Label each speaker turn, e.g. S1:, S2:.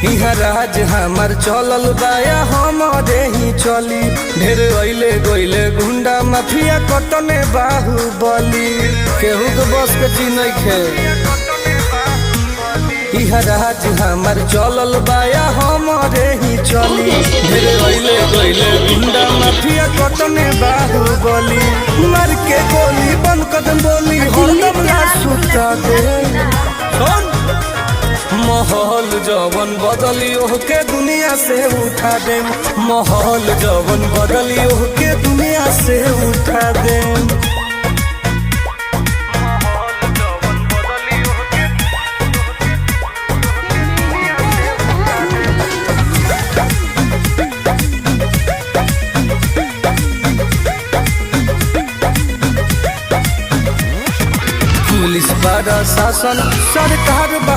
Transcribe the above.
S1: इहा राज हमार चलल बाया हमारे ही चली। ढेर अइले गइले गुंडा माफिया कटने बाहुबली, केहू के बस के चीज नइखे। इहा राज हमार चलल बाया हमारे ही चली। ढेर अइले गइले गुंडा माफिया कटने बाहुबली, मार के गोली बंद कदम बोली हरदम ना सुता दे। माहौल जवन बदली ओहके दुनिया से उठा दे। माहौल जवन बदली ओहके दुनिया से उठा दे। पुलिस प्रशासन सरकार बा